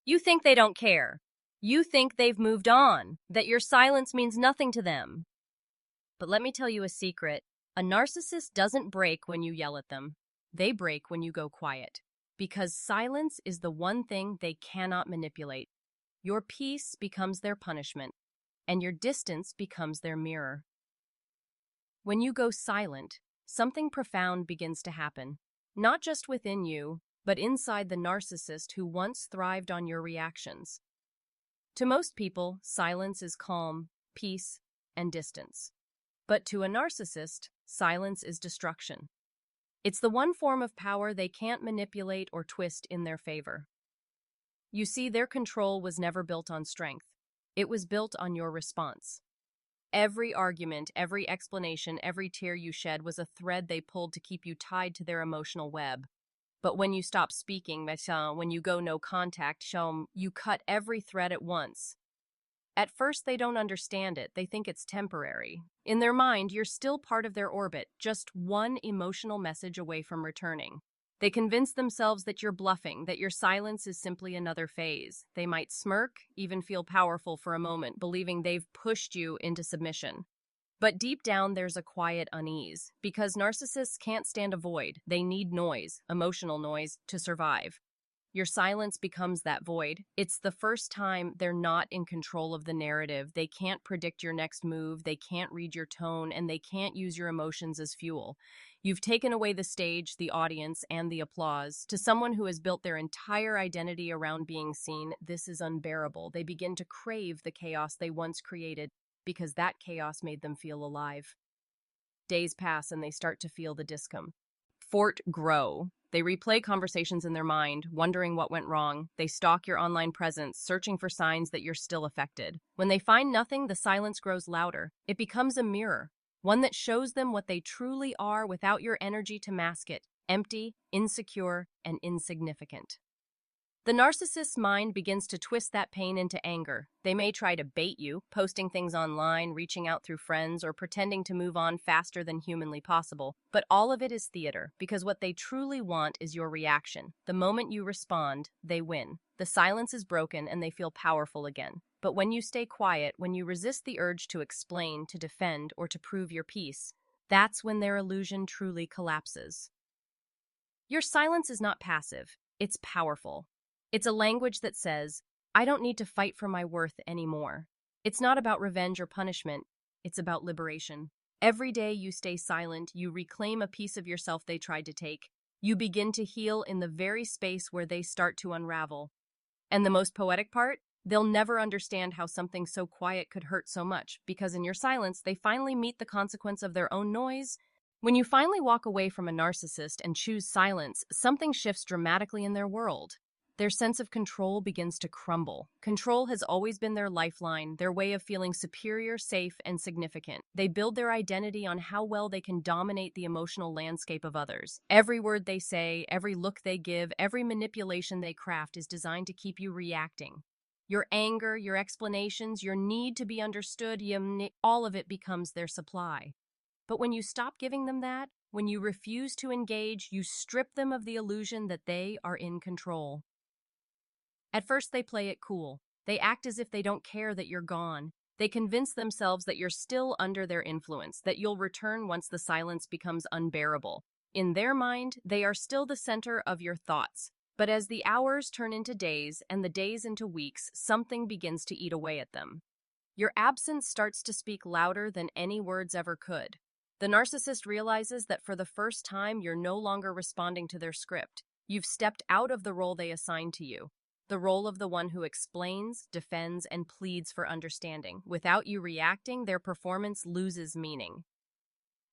You think they don't care. You think they've moved on, that your silence means nothing to them. But let me tell you a secret. A narcissist doesn't break when you yell at them. They break when you go quiet. Because silence is the one thing they cannot manipulate. Your peace becomes their punishment, and your distance becomes their mirror. When you go silent, something profound begins to happen. Not just within you, but inside the narcissist who once thrived on your reactions. To most people, silence is calm, peace, and distance. But to a narcissist, silence is destruction. It's the one form of power they can't manipulate or twist in their favor. You see, their control was never built on strength. It was built on your response. Every argument, every explanation, every tear you shed was a thread they pulled to keep you tied to their emotional web. But when you stop speaking, when you go no contact, you cut every thread at once. At first, they don't understand it. They think it's temporary. In their mind, you're still part of their orbit, just one emotional message away from returning. They convince themselves that you're bluffing, that your silence is simply another phase. They might smirk, even feel powerful for a moment, believing they've pushed you into submission. But deep down, there's a quiet unease, because narcissists can't stand a void. They need noise, emotional noise, to survive. Your silence becomes that void. It's the first time they're not in control of the narrative. They can't predict your next move, they can't read your tone, and they can't use your emotions as fuel. You've taken away the stage, the audience, and the applause. To someone who has built their entire identity around being seen, this is unbearable. They begin to crave the chaos they once created because that chaos made them feel alive. Days pass and they start to feel the discomfort grow. They replay conversations in their mind, wondering what went wrong. They stalk your online presence, searching for signs that you're still affected. When they find nothing, the silence grows louder. It becomes a mirror, one that shows them what they truly are without your energy to mask it: empty, insecure, and insignificant. The narcissist's mind begins to twist that pain into anger. They may try to bait you, posting things online, reaching out through friends, or pretending to move on faster than humanly possible. But all of it is theater, because what they truly want is your reaction. The moment you respond, they win. The silence is broken and they feel powerful again. But when you stay quiet, when you resist the urge to explain, to defend, or to prove your peace, that's when their illusion truly collapses. Your silence is not passive, it's powerful. It's a language that says, I don't need to fight for my worth anymore. It's not about revenge or punishment. It's about liberation. Every day you stay silent, you reclaim a piece of yourself they tried to take. You begin to heal in the very space where they start to unravel. And the most poetic part? They'll never understand how something so quiet could hurt so much, because in your silence, they finally meet the consequence of their own noise. When you finally walk away from a narcissist and choose silence, something shifts dramatically in their world. Their sense of control begins to crumble. Control has always been their lifeline, their way of feeling superior, safe, and significant. They build their identity on how well they can dominate the emotional landscape of others. Every word they say, every look they give, every manipulation they craft is designed to keep you reacting. Your anger, your explanations, your need to be understood, all of it becomes their supply. But when you stop giving them that, when you refuse to engage, you strip them of the illusion that they are in control. At first, they play it cool. They act as if they don't care that you're gone. They convince themselves that you're still under their influence, that you'll return once the silence becomes unbearable. In their mind, they are still the center of your thoughts. But as the hours turn into days and the days into weeks, something begins to eat away at them. Your absence starts to speak louder than any words ever could. The narcissist realizes that for the first time, you're no longer responding to their script. You've stepped out of the role they assigned to you. The role of the one who explains, defends, and pleads for understanding. Without you reacting, their performance loses meaning.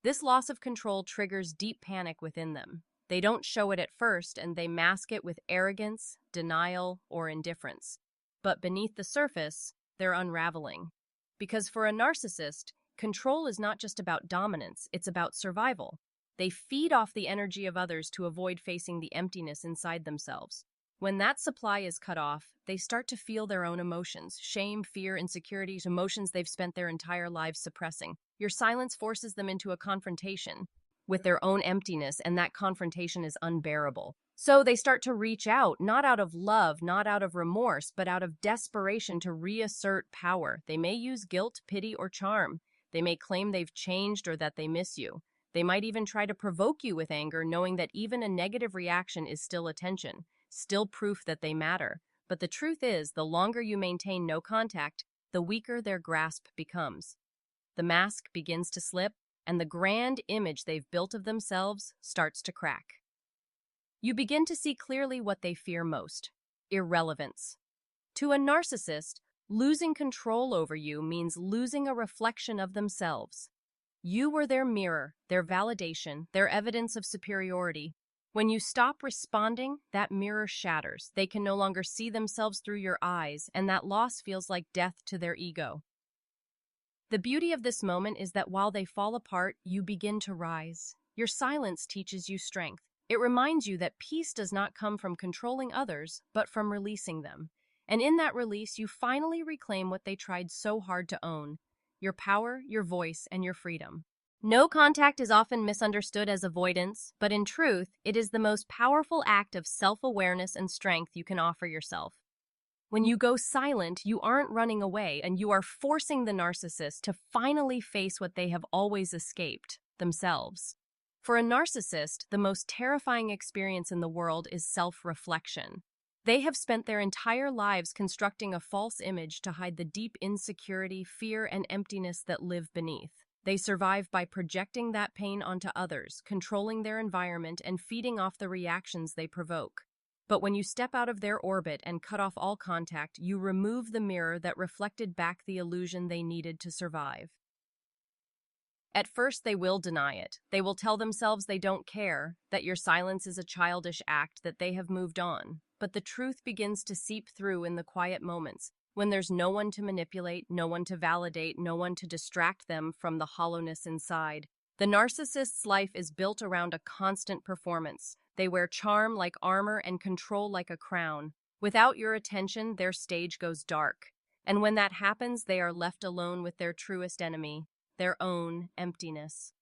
This loss of control triggers deep panic within them. They don't show it at first, and they mask it with arrogance, denial, or indifference. But beneath the surface, they're unraveling. Because for a narcissist, control is not just about dominance, it's about survival. They feed off the energy of others to avoid facing the emptiness inside themselves. When that supply is cut off, they start to feel their own emotions: shame, fear, insecurities, emotions they've spent their entire lives suppressing. Your silence forces them into a confrontation. with their own emptiness, and that confrontation is unbearable. So they start to reach out, not out of love, not out of remorse, but out of desperation to reassert power. They may use guilt, pity, or charm. They may claim they've changed or that they miss you. They might even try to provoke you with anger, knowing that even a negative reaction is still attention, still proof that they matter. But the truth is, the longer you maintain no contact, the weaker their grasp becomes. The mask begins to slip, and the grand image they've built of themselves starts to crack. You begin to see clearly what they fear most: irrelevance. To a narcissist, losing control over you means losing a reflection of themselves. You were their mirror, their validation, their evidence of superiority. When you stop responding, that mirror shatters. They can no longer see themselves through your eyes, and that loss feels like death to their ego. The beauty of this moment is that while they fall apart, you begin to rise. Your silence teaches you strength. It reminds you that peace does not come from controlling others, but from releasing them. And in that release, you finally reclaim what they tried so hard to own: your power, your voice, and your freedom. No contact is often misunderstood as avoidance, but in truth, it is the most powerful act of self-awareness and strength you can offer yourself. When you go silent, you aren't running away, and you are forcing the narcissist to finally face what they have always escaped: themselves. For a narcissist, the most terrifying experience in the world is self-reflection. They have spent their entire lives constructing a false image to hide the deep insecurity, fear, and emptiness that live beneath. They survive by projecting that pain onto others, controlling their environment, and feeding off the reactions they provoke. But when you step out of their orbit and cut off all contact, you remove the mirror that reflected back the illusion they needed to survive. At first, they will deny it. They will tell themselves they don't care, that your silence is a childish act, that they have moved on. But the truth begins to seep through in the quiet moments, when there's no one to manipulate, no one to validate, no one to distract them from the hollowness inside. The narcissist's life is built around a constant performance. They wear charm like armor and control like a crown. Without your attention, their stage goes dark. And when that happens, they are left alone with their truest enemy: their own emptiness.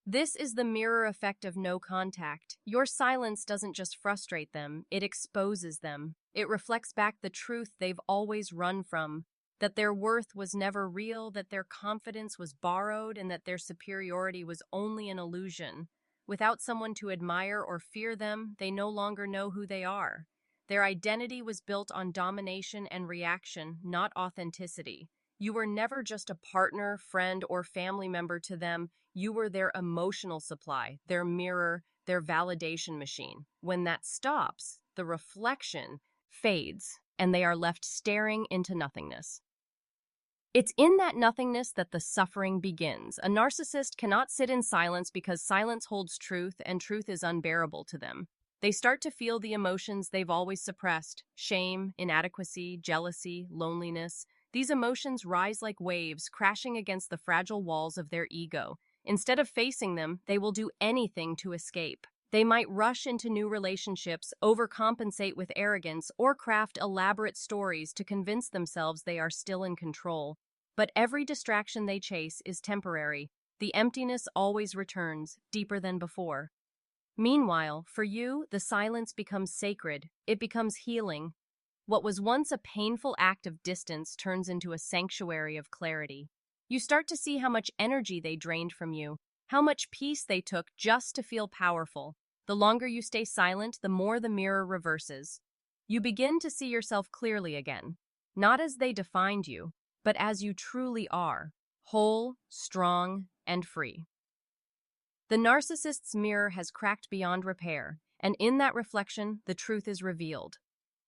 This is the mirror effect of no contact. Your silence doesn't just frustrate them, it exposes them. It reflects back the truth they've always run from: that their worth was never real, that their confidence was borrowed, and that their superiority was only an illusion. Without someone to admire or fear them, they no longer know who they are. Their identity was built on domination and reaction, not authenticity. You were never just a partner, friend, or family member to them. You were their emotional supply, their mirror, their validation machine. When that stops, the reflection fades, and they are left staring into nothingness. It's in that nothingness that the suffering begins. A narcissist cannot sit in silence because silence holds truth, and truth is unbearable to them. They start to feel the emotions they've always suppressed: shame, inadequacy, jealousy, loneliness. These emotions rise like waves, crashing against the fragile walls of their ego. Instead of facing them, they will do anything to escape. They might rush into new relationships, overcompensate with arrogance, or craft elaborate stories to convince themselves they are still in control. But every distraction they chase is temporary. The emptiness always returns, deeper than before. Meanwhile, for you, the silence becomes sacred. It becomes healing. What was once a painful act of distance turns into a sanctuary of clarity. You start to see how much energy they drained from you, how much peace they took just to feel powerful. The longer you stay silent, the more the mirror reverses. You begin to see yourself clearly again, not as they defined you, but as you truly are: whole, strong, and free. The narcissist's mirror has cracked beyond repair, and in that reflection, the truth is revealed.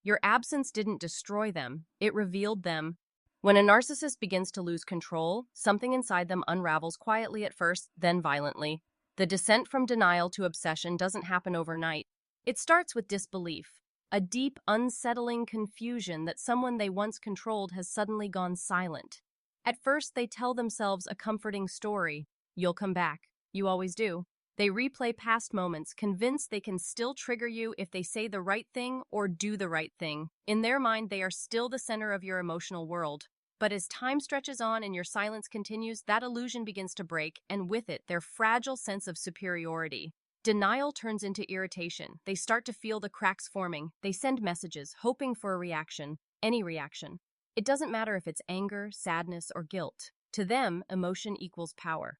Your absence didn't destroy them, it revealed them. When a narcissist begins to lose control, something inside them unravels quietly at first, then violently. The descent from denial to obsession doesn't happen overnight. It starts with disbelief, a deep, unsettling confusion that someone they once controlled has suddenly gone silent. At first, they tell themselves a comforting story: "You'll come back. You always do." They replay past moments, convinced they can still trigger you if they say the right thing or do the right thing. In their mind, they are still the center of your emotional world. But as time stretches on and your silence continues, that illusion begins to break, and with it, their fragile sense of superiority. Denial turns into irritation. They start to feel the cracks forming. They send messages, hoping for a reaction, any reaction. It doesn't matter if it's anger, sadness, or guilt. To them, emotion equals power.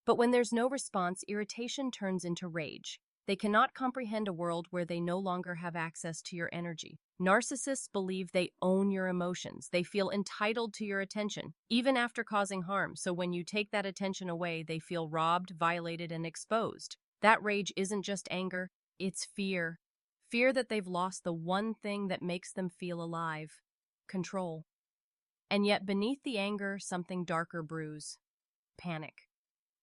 But when there's no response, irritation turns into rage. They cannot comprehend a world where they no longer have access to your energy. Narcissists believe they own your emotions. They feel entitled to your attention, even after causing harm. So when you take that attention away, they feel robbed, violated, and exposed. That rage isn't just anger, it's fear. Fear that they've lost the one thing that makes them feel alive: control. And yet beneath the anger, something darker brews: panic.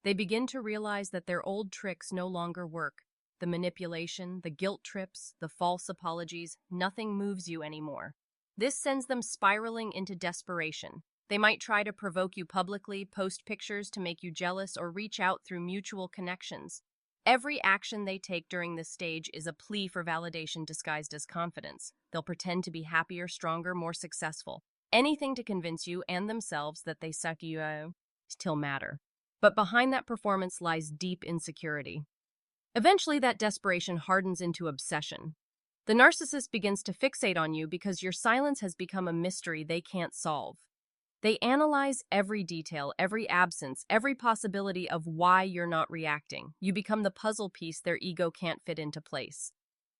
They begin to realize that their old tricks no longer work. The manipulation, the guilt trips, the false apologies, nothing moves you anymore. This sends them spiraling into desperation. They might try to provoke you publicly, post pictures to make you jealous, or reach out through mutual connections. Every action they take during this stage is a plea for validation disguised as confidence. They'll pretend to be happier, stronger, more successful. Anything to convince you and themselves that they suck you still matter. But behind that performance lies deep insecurity. Eventually, that desperation hardens into obsession. The narcissist begins to fixate on you because your silence has become a mystery they can't solve. They analyze every detail, every absence, every possibility of why you're not reacting. You become the puzzle piece their ego can't fit into place.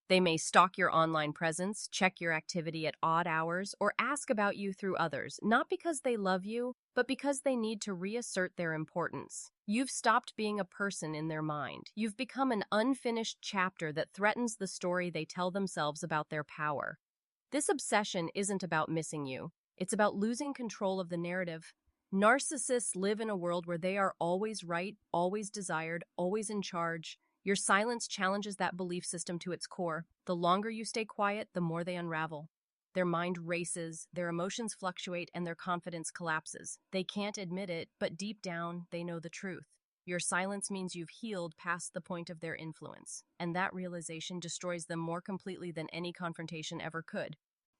They may stalk your online presence, check your activity at odd hours, or ask about you through others, not because they love you, but because they need to reassert their importance. You've stopped being a person in their mind. You've become an unfinished chapter that threatens the story they tell themselves about their power. This obsession isn't about missing you. It's about losing control of the narrative. Narcissists live in a world where they are always right, always desired, always in charge. Your silence challenges that belief system to its core. The longer you stay quiet, the more they unravel. Their mind races, their emotions fluctuate, and their confidence collapses. They can't admit it, but deep down, they know the truth. Your silence means you've healed past the point of their influence, and that realization destroys them more completely than any confrontation ever could.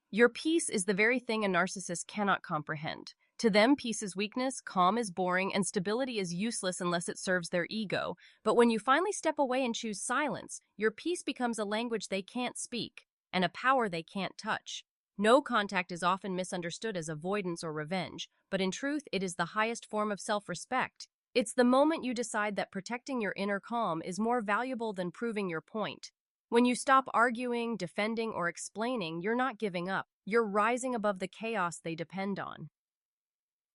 Your peace is the very thing a narcissist cannot comprehend. To them, peace is weakness, calm is boring, and stability is useless unless it serves their ego. But when you finally step away and choose silence, your peace becomes a language they can't speak, and a power they can't touch. No contact is often misunderstood as avoidance or revenge, but in truth, it is the highest form of self-respect. It's the moment you decide that protecting your inner calm is more valuable than proving your point. When you stop arguing, defending, or explaining, you're not giving up. You're rising above the chaos they depend on.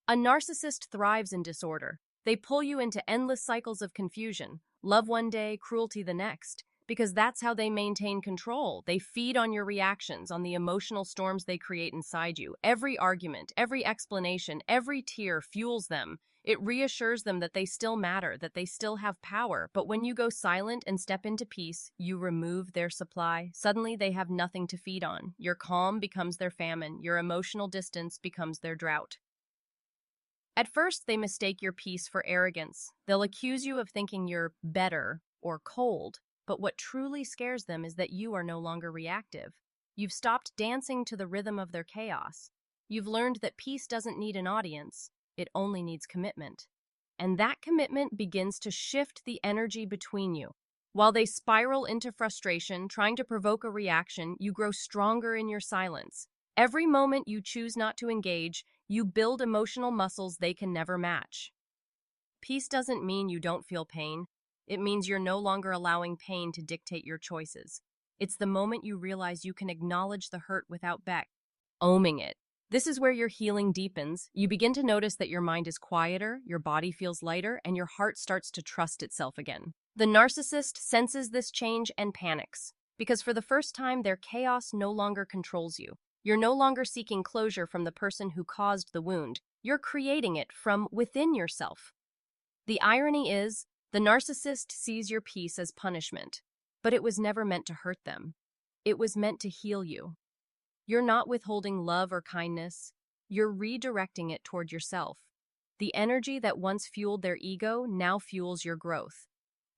A narcissist thrives in disorder. They pull you into endless cycles of confusion, love one day, cruelty the next, because that's how they maintain control. They feed on your reactions, on the emotional storms they create inside you. Every argument, every explanation, every tear fuels them. It reassures them that they still matter, that they still have power. But when you go silent and step into peace, you remove their supply. Suddenly, they have nothing to feed on. Your calm becomes their famine. Your emotional distance becomes their drought. At first, they mistake your peace for arrogance. They'll accuse you of thinking you're better or cold. But what truly scares them is that you are no longer reactive. You've stopped dancing to the rhythm of their chaos. You've learned that peace doesn't need an audience. It only needs commitment. And that commitment begins to shift the energy between you. While they spiral into frustration, trying to provoke a reaction, you grow stronger in your silence. Every moment you choose not to engage, you build emotional muscles they can never match. Peace doesn't mean you don't feel pain. It means you're no longer allowing pain to dictate your choices. It's the moment you realize you can acknowledge the hurt without owning it. This is where your healing deepens. You begin to notice that your mind is quieter, your body feels lighter, and your heart starts to trust itself again. The narcissist senses this change and panics, because for the first time, their chaos no longer controls you. You're no longer seeking closure from the person who caused the wound. You're creating it from within yourself. The irony is, the narcissist sees your peace as punishment, but it was never meant to hurt them. It was meant to heal you. You're not withholding love or kindness. You're redirecting it toward yourself. The energy that once fueled their ego now fuels your growth.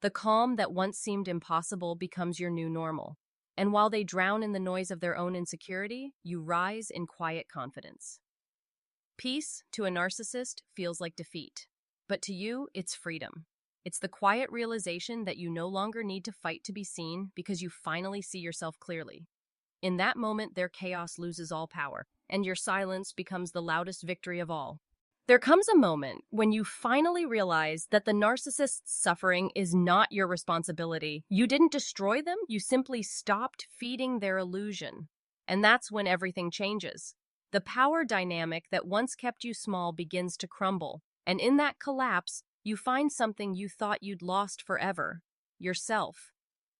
The calm that once seemed impossible becomes your new normal. And while they drown in the noise of their own insecurity, you rise in quiet confidence. Peace, to a narcissist, feels like defeat. But to you, it's freedom. It's the quiet realization that you no longer need to fight to be seen because you finally see yourself clearly. In that moment, their chaos loses all power, and your silence becomes the loudest victory of all. There comes a moment when you finally realize that the narcissist's suffering is not your responsibility. You didn't destroy them, you simply stopped feeding their illusion. And that's when everything changes. The power dynamic that once kept you small begins to crumble, and in that collapse, you find something you thought you'd lost forever: yourself.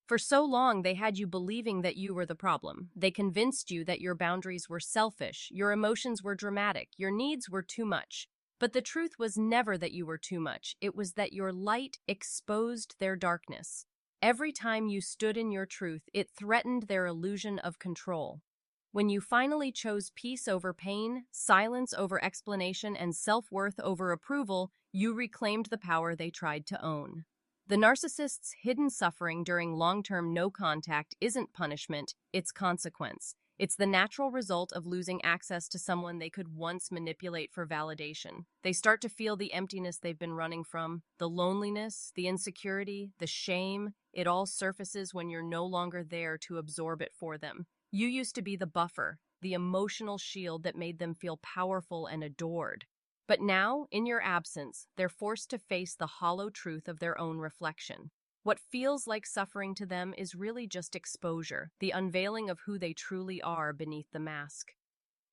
For so long, they had you believing that you were the problem. They convinced you that your boundaries were selfish, your emotions were dramatic, your needs were too much. But the truth was never that you were too much. It was that your light exposed their darkness. Every time you stood in your truth, it threatened their illusion of control. When you finally chose peace over pain, silence over explanation, and self-worth over approval, you reclaimed the power they tried to own. The narcissist's hidden suffering during long-term no contact isn't punishment, it's consequence. It's the natural result of losing access to someone they could once manipulate for validation. They start to feel the emptiness they've been running from, the loneliness, the insecurity, the shame. It all surfaces when you're no longer there to absorb it for them. You used to be the buffer, the emotional shield that made them feel powerful and adored. But now, in your absence, they're forced to face the hollow truth of their own reflection. What feels like suffering to them is really just exposure, the unveiling of who they truly are beneath the mask.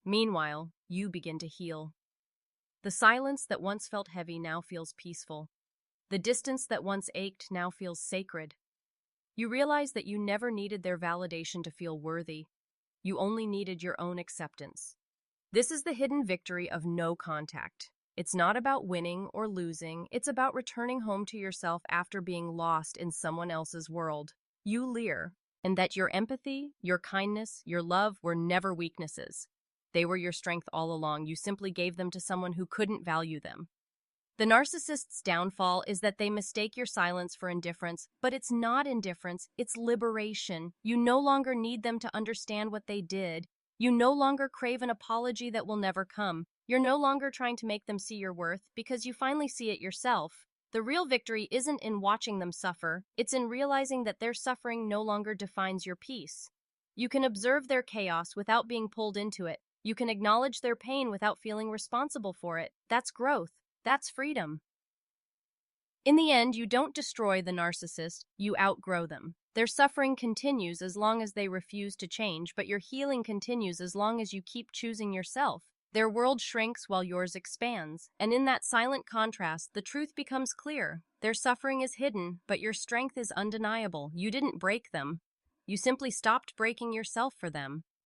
Meanwhile, you begin to heal. The silence that once felt heavy now feels peaceful. The distance that once ached now feels sacred. You realize that you never needed their validation to feel worthy. You only needed your own acceptance. This is the hidden victory of no contact. It's not about winning or losing, it's about returning home to yourself after being lost in someone else's world. You lear, and that your empathy, your kindness, your love were never weaknesses. They were your strength all along. You simply gave them to someone who couldn't value them. The narcissist's downfall is that they mistake your silence for indifference, but it's not indifference, it's liberation. You no longer need them to understand what they did. You no longer crave an apology that will never come. You're no longer trying to make them see your worth because you finally see it yourself. The real victory isn't in watching them suffer, it's in realizing that their suffering no longer defines your peace. You can observe their chaos without being pulled into it. You can acknowledge their pain without feeling responsible for it. That's growth. That's freedom. In the end, you don't destroy the narcissist, you outgrow them. Their suffering continues as long as they refuse to change, but your healing continues as long as you keep choosing yourself. Their world shrinks while yours expands, and in that silent contrast, the truth becomes clear. Their suffering is hidden, but your strength is undeniable. You didn't break them. You simply stopped breaking yourself for them.